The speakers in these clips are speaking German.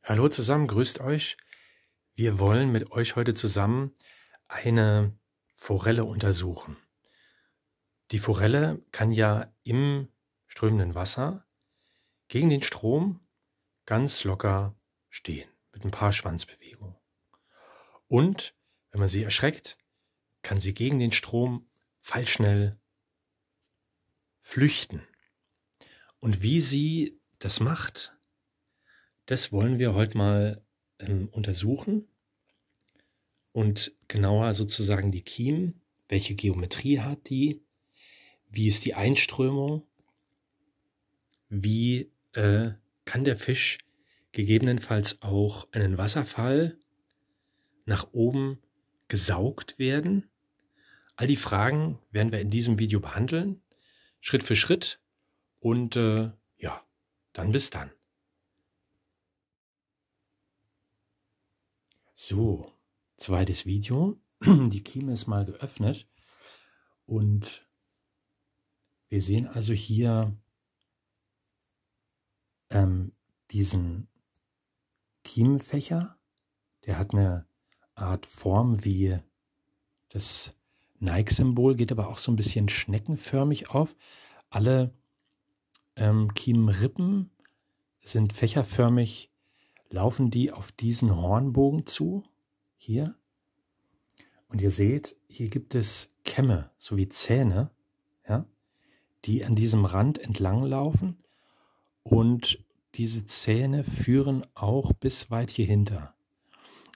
Hallo zusammen, grüßt euch. Wir wollen mit euch heute zusammen eine Forelle untersuchen. Die Forelle kann ja im strömenden Wasser gegen den Strom ganz locker stehen, mit ein paar Schwanzbewegungen. Und wenn man sie erschreckt, kann sie gegen den Strom pfeilschnell flüchten. Und wie sie das macht, das wollen wir heute mal untersuchen. Und genauer sozusagen die Kiemen, welche Geometrie hat die, wie ist die Einströmung, wie kann der Fisch gegebenenfalls auch einen Wasserfall nach oben gesaugt werden. All die Fragen werden wir in diesem Video behandeln, Schritt für Schritt und ja, dann bis dann. So, zweites Video. Die Kieme ist mal geöffnet und wir sehen also hier diesen Kiemenfächer. Der hat eine Art Form wie das Nike-Symbol, geht aber auch so ein bisschen schneckenförmig auf. Alle Kiemenrippen sind fächerförmig, laufen die auf diesen Hornbogen zu, hier. Und ihr seht, hier gibt es Kämme, sowie Zähne, ja, die an diesem Rand entlang laufen. Und diese Zähne führen auch bis weit hier hinter.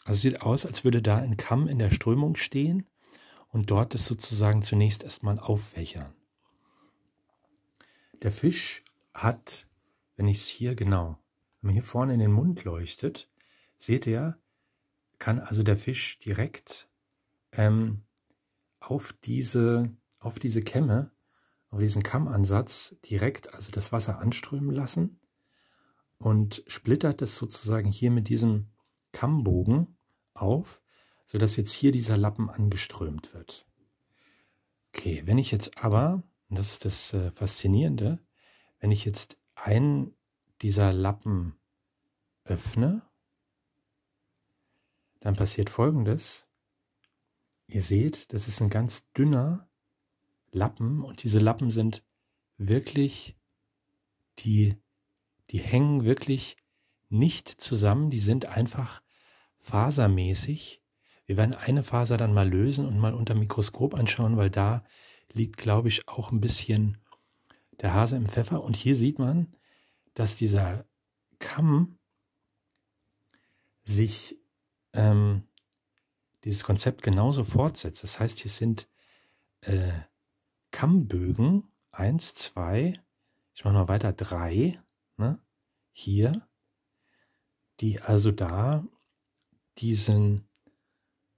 Also sieht aus, als würde da ein Kamm in der Strömung stehen und dort es sozusagen zunächst erstmal auffächern. Der Fisch hat, wenn ich es hier genau, wenn man hier vorne in den Mund leuchtet, seht ihr, kann also der Fisch direkt auf diese Kämme, auf diesen Kammansatz direkt also das Wasser anströmen lassen und splittert es sozusagen hier mit diesem Kammbogen auf, sodass jetzt hier dieser Lappen angeströmt wird. Okay, wenn ich jetzt aber, und das ist das Faszinierende, wenn ich jetzt einen dieser Lappen öffne, dann passiert Folgendes. Ihr seht, das ist ein ganz dünner Lappen und diese Lappen sind wirklich, die hängen wirklich nicht zusammen, die sind einfach fasermäßig. Wir werden eine Faser dann mal lösen und mal unter dem Mikroskop anschauen, weil da liegt, glaube ich, auch ein bisschen der Hase im Pfeffer. Und hier sieht man, dass dieser Kamm sich dieses Konzept genauso fortsetzt. Das heißt, hier sind Kammbögen, 1, 2, ich mache mal weiter, 3, ne, hier, die also da diesen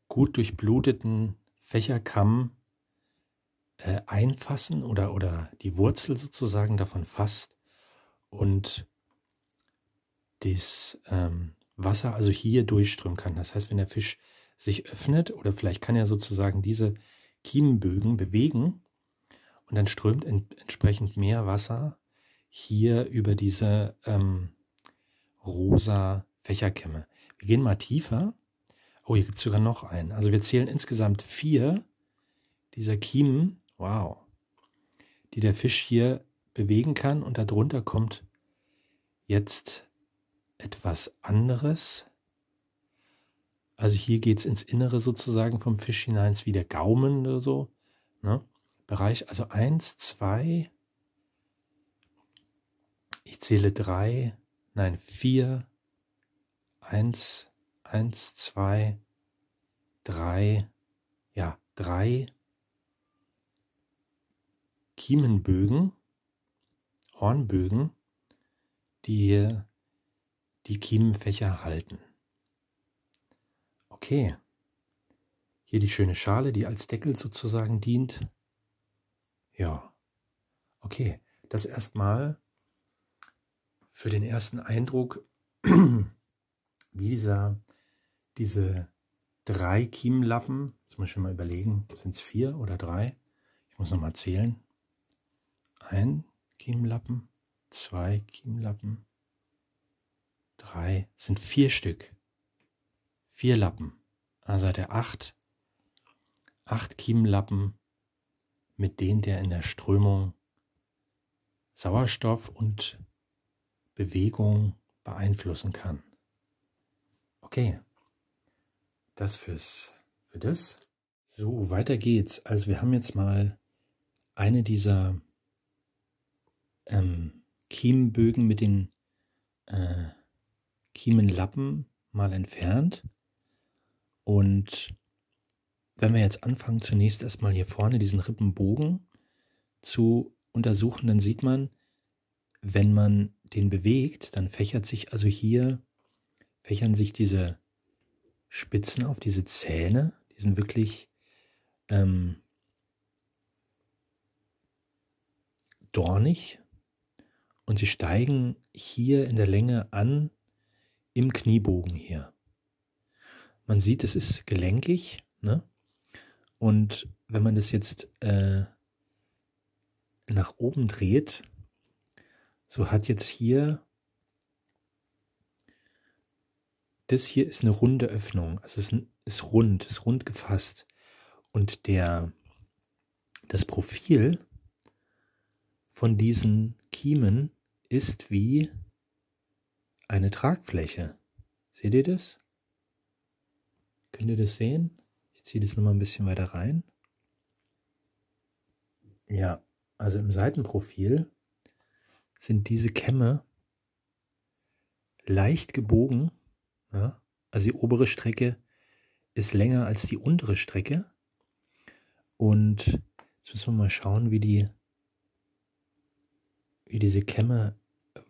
gut durchbluteten Fächerkamm einfassen oder die Wurzel sozusagen davon fasst und das Wasser also hier durchströmen kann. Das heißt, wenn der Fisch sich öffnet oder vielleicht kann er sozusagen diese Kiemenbögen bewegen und dann strömt entsprechend mehr Wasser hier über diese rosa Fächerkämme. Wir gehen mal tiefer. Oh, hier gibt es sogar noch einen. Also wir zählen insgesamt 4 dieser Kiemen, wow, die der Fisch hier bewegen kann. Und darunter kommt jetzt etwas anderes. Also hier geht es ins Innere sozusagen vom Fisch hinein, wie der Gaumen oder so, ne? Bereich, also 1, 2, ich zähle 3, nein 4, 1, 1, 2, 3, ja 3 Kiemenbögen, Hornbögen, die hier die Kiemenfächer halten. Okay, hier die schöne Schale, die als Deckel sozusagen dient. Ja, okay, das erstmal für den ersten Eindruck, wie diese 3 Kiemenlappen, jetzt muss ich schon mal überlegen, sind es 4 oder 3? Ich muss nochmal zählen. 1 Kiemenlappen, 2 Kiemenlappen, 3 3, sind 4 Stück. 4 Lappen. Also hat er 8 Kiemenlappen, mit denen der in der Strömung Sauerstoff und Bewegung beeinflussen kann. Okay, das für das. So, weiter geht's. Also wir haben jetzt mal eine dieser Kiemenbögen mit den Kiemenlappen mal entfernt. Und wenn wir jetzt anfangen, zunächst erstmal hier vorne diesen Rippenbogen zu untersuchen, dann sieht man, wenn man den bewegt, dann fächern sich diese Spitzen auf, diese Zähne, die sind wirklich dornig und sie steigen hier in der Länge an im Kniebogen hier. Man sieht, es ist gelenkig, ne? Und wenn man das jetzt nach oben dreht, so hat jetzt hier, das hier ist eine runde Öffnung, also es ist rund gefasst. Und das Profil von diesen Kiemen ist wie eine Tragfläche. Seht ihr das? Könnt ihr das sehen? Ich ziehe das nochmal ein bisschen weiter rein. Ja, also im Seitenprofil sind diese Kämme leicht gebogen. Ja? Also die obere Strecke ist länger als die untere Strecke. Und jetzt müssen wir mal schauen, wie diese Kämme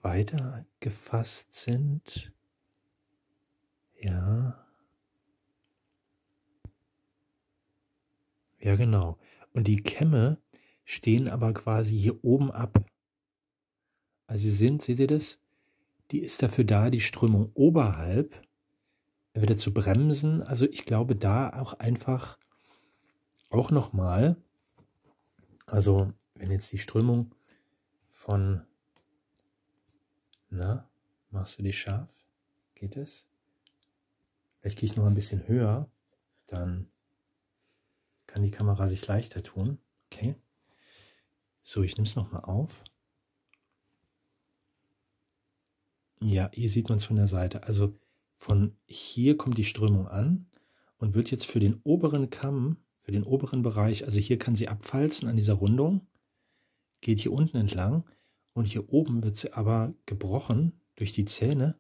weiter gefasst sind. Ja. Ja, genau. Und die Kämme stehen aber quasi hier oben ab. Also seht ihr das? Die ist dafür da, die Strömung oberhalb wieder zu bremsen. Also ich glaube da auch einfach auch nochmal, also wenn jetzt die Strömung von, machst du die scharf? Geht es? Vielleicht gehe ich noch ein bisschen höher, dann kann die Kamera sich leichter tun. Okay. So, ich nehme es nochmal auf. Ja, hier sieht man es von der Seite. Also von hier kommt die Strömung an und wird jetzt für den oberen Kamm, für den oberen Bereich, also hier kann sie abfalzen an dieser Rundung, geht hier unten entlang und hier oben wird sie aber gebrochen durch die Zähne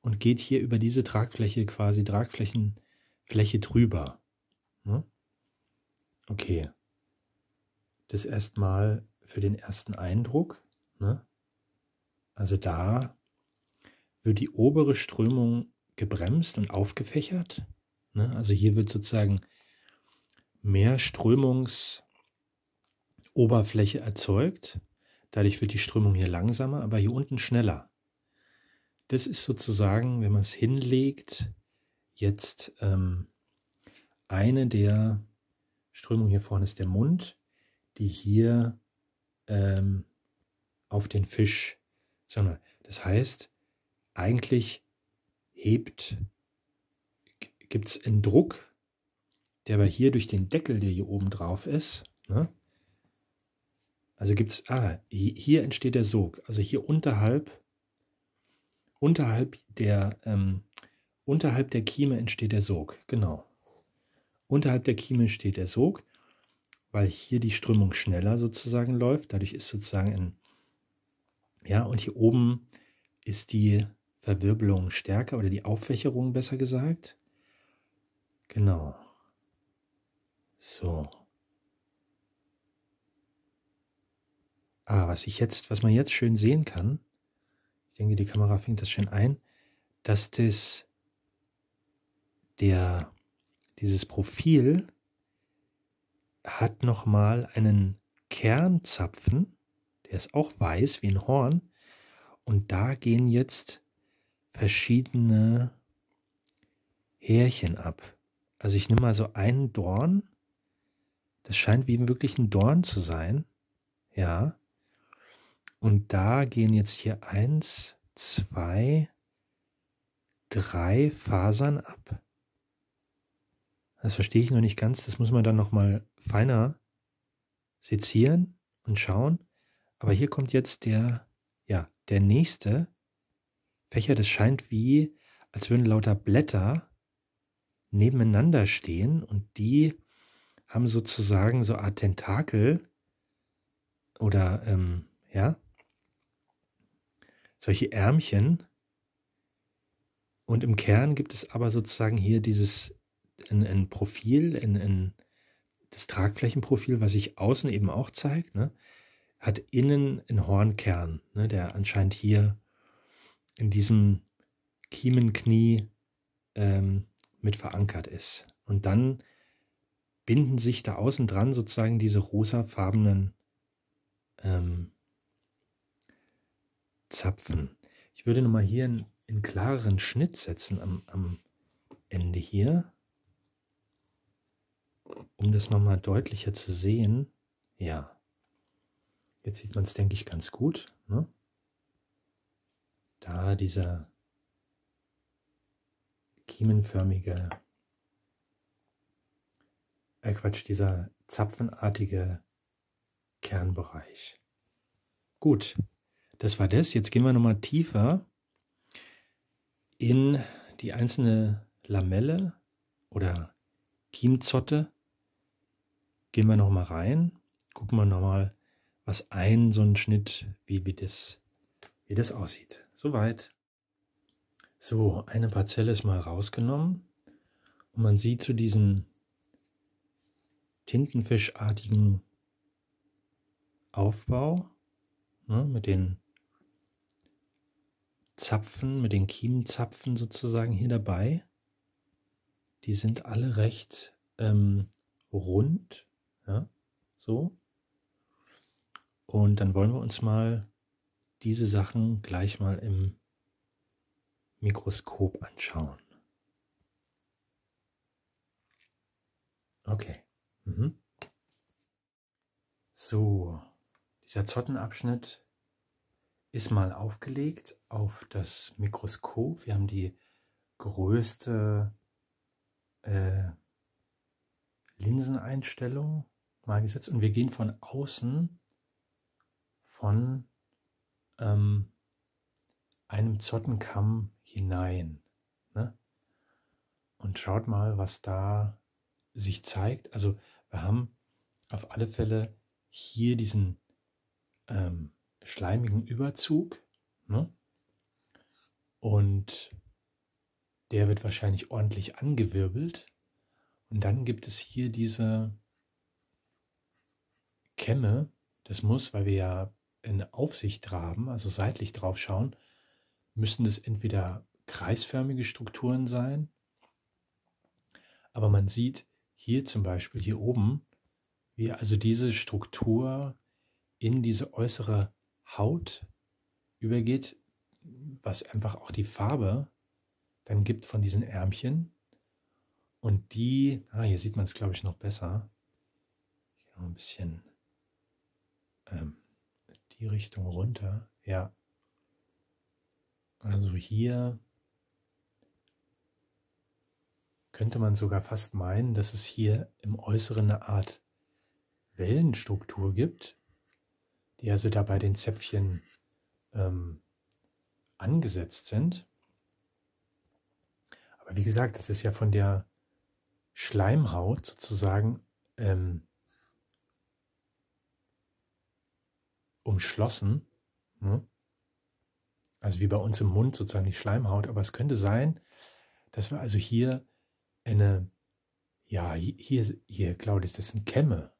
und geht hier über diese Tragfläche, quasi Tragfläche drüber. Ne? Okay. Das erstmal für den ersten Eindruck. Ne? Also da wird die obere Strömung gebremst und aufgefächert. Ne? Also hier wird sozusagen mehr Strömungsoberfläche erzeugt. Dadurch wird die Strömung hier langsamer, aber hier unten schneller. Das ist sozusagen, wenn man es hinlegt, jetzt eine der Strömungen hier vorne ist der Mund, die hier auf den Fisch, das heißt, eigentlich gibt es einen Druck, der aber hier durch den Deckel, der hier oben drauf ist, ne? Also gibt es, hier entsteht der Sog, also hier unterhalb der Kieme entsteht der Sog, genau. Unterhalb der Kieme steht der Sog, weil hier die Strömung schneller sozusagen läuft, dadurch ist sozusagen und hier oben ist die Verwirbelung stärker oder die Auffächerung besser gesagt. Genau. So. Was man jetzt schön sehen kann, ich denke, die Kamera fängt das schön ein, dass dieses Profil hat nochmal einen Kernzapfen, der ist auch weiß wie ein Horn, und da gehen jetzt verschiedene Härchen ab. Also ich nehme mal so einen Dorn, das scheint wie wirklich ein Dorn zu sein, ja, und da gehen jetzt hier 1, 2, 3 Fasern ab. Das verstehe ich noch nicht ganz. Das muss man dann nochmal feiner sezieren und schauen. Aber hier kommt jetzt der nächste Fächer. Das scheint wie, als würden lauter Blätter nebeneinander stehen und die haben sozusagen so eine Art Tentakel oder solche Ärmchen. Und im Kern gibt es aber sozusagen hier ein Profil, das Tragflächenprofil, was sich außen eben auch zeigt, ne? Hat innen einen Hornkern, ne, der anscheinend hier in diesem Kiemenknie mit verankert ist. Und dann binden sich da außen dran sozusagen diese rosafarbenen Zapfen. Ich würde nochmal hier einen klareren Schnitt setzen am Ende hier, um das nochmal deutlicher zu sehen. Ja, jetzt sieht man es, denke ich, ganz gut. Ne? Da dieser kiemenförmige, dieser zapfenartige Kernbereich. Gut, das war das. Jetzt gehen wir nochmal tiefer in die einzelne Lamelle oder Kiemzotte. Gehen wir nochmal rein, gucken wir nochmal, was so ein Schnitt, wie das aussieht. Soweit. So, eine Parzelle ist mal rausgenommen und man sieht so diesen tintenfischartigen Aufbau, ne, mit den Zapfen, mit den Kiemenzapfen sozusagen hier dabei. Die sind alle recht rund, ja, so. Und dann wollen wir uns mal diese Sachen gleich mal im Mikroskop anschauen. Okay. So, dieser Zottenabschnitt ist mal aufgelegt auf das Mikroskop. Wir haben die größte Linseneinstellung mal gesetzt und wir gehen von außen von einem Zottenkamm hinein, ne? Und schaut mal, was da sich zeigt. Also wir haben auf alle Fälle hier diesen schleimigen Überzug, ne? Und der wird wahrscheinlich ordentlich angewirbelt. Und dann gibt es hier diese Kämme. Das muss, weil wir ja eine Aufsicht haben, also seitlich drauf schauen, müssen das entweder kreisförmige Strukturen sein, aber man sieht hier zum Beispiel hier oben, wie also diese Struktur in diese äußere Haut übergeht, was einfach auch die Farbe dann gibt von diesen Ärmchen. Und die, hier sieht man es, glaube ich, noch besser. Ich gehe noch ein bisschen die Richtung runter. Ja. Also hier könnte man sogar fast meinen, dass es hier im Äußeren eine Art Wellenstruktur gibt, die also da bei den Zäpfchen angesetzt sind. Aber wie gesagt, das ist ja von der Schleimhaut sozusagen umschlossen, ne? Also wie bei uns im Mund sozusagen die Schleimhaut, aber es könnte sein, dass wir also hier hier, Claudius, das sind Kämme,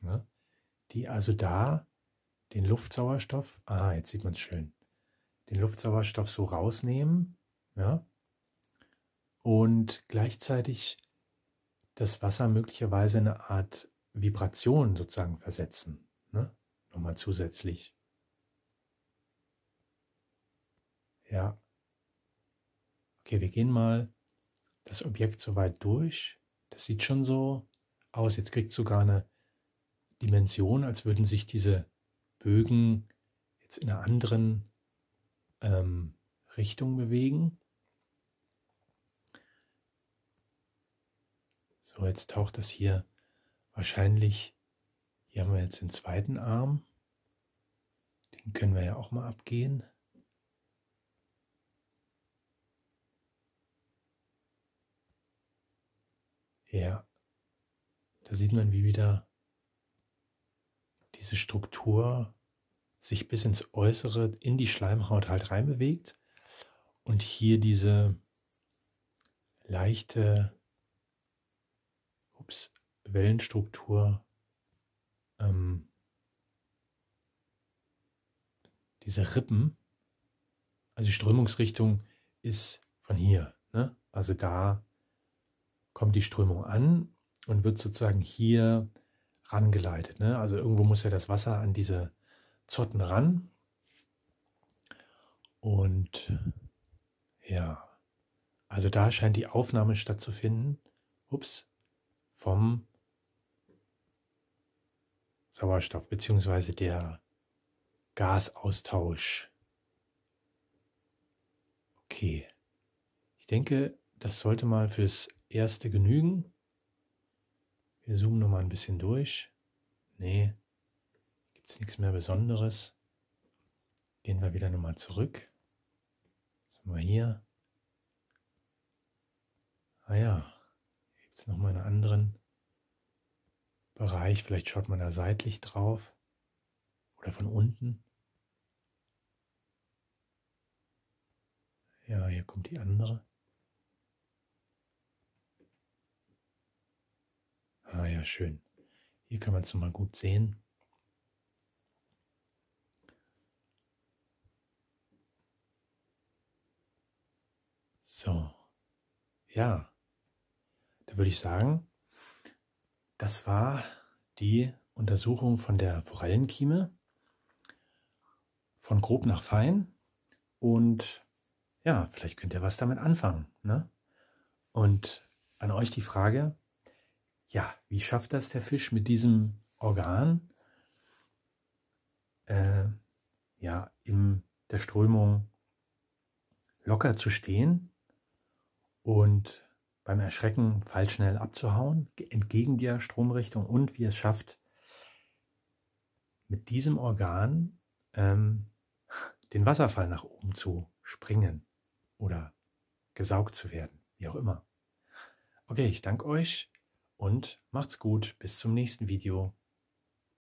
ne? Die also da den Luftsauerstoff, jetzt sieht man es schön, den Luftsauerstoff so rausnehmen, ja, und gleichzeitig das Wasser möglicherweise in eine Art Vibration sozusagen versetzen, ne? Nochmal zusätzlich. Ja. Okay, wir gehen mal das Objekt soweit durch. Das sieht schon so aus. Jetzt kriegt es sogar eine Dimension, als würden sich diese Bögen jetzt in einer anderen Richtung bewegen. So, jetzt taucht das hier wahrscheinlich, hier haben wir jetzt den zweiten Arm, den können wir ja auch mal abgehen. Ja, da sieht man, wie wieder diese Struktur sich bis ins Äußere, in die Schleimhaut halt reinbewegt und hier diese leichte Wellenstruktur, diese Rippen, also die Strömungsrichtung ist von hier, ne? Also da kommt die Strömung an und wird sozusagen hier rangeleitet, ne? Also irgendwo muss ja das Wasser an diese Zotten ran und ja, also da scheint die Aufnahme stattzufinden, vom Sauerstoff bzw. der Gasaustausch. Okay, ich denke, das sollte mal fürs Erste genügen. Wir zoomen nochmal ein bisschen durch. Nee, gibt es nichts mehr Besonderes. Gehen wir wieder nochmal zurück. Was haben wir hier? Ah ja, gibt es nochmal einen anderen Bereich. Vielleicht schaut man da seitlich drauf oder von unten. Ja, hier kommt die andere. Ah ja, schön. Hier kann man es nochmal gut sehen. So, ja, da würde ich sagen, das war die Untersuchung von der Forellenkieme, von grob nach fein. Und ja, vielleicht könnt ihr was damit anfangen, ne? Und an euch die Frage, ja, wie schafft das der Fisch mit diesem Organ, ja, in der Strömung locker zu stehen und beim Erschrecken pfeilschnell abzuhauen, entgegen der Stromrichtung, und wie es schafft, mit diesem Organ den Wasserfall nach oben zu springen oder gesaugt zu werden, wie auch immer. Okay, ich danke euch und macht's gut. Bis zum nächsten Video.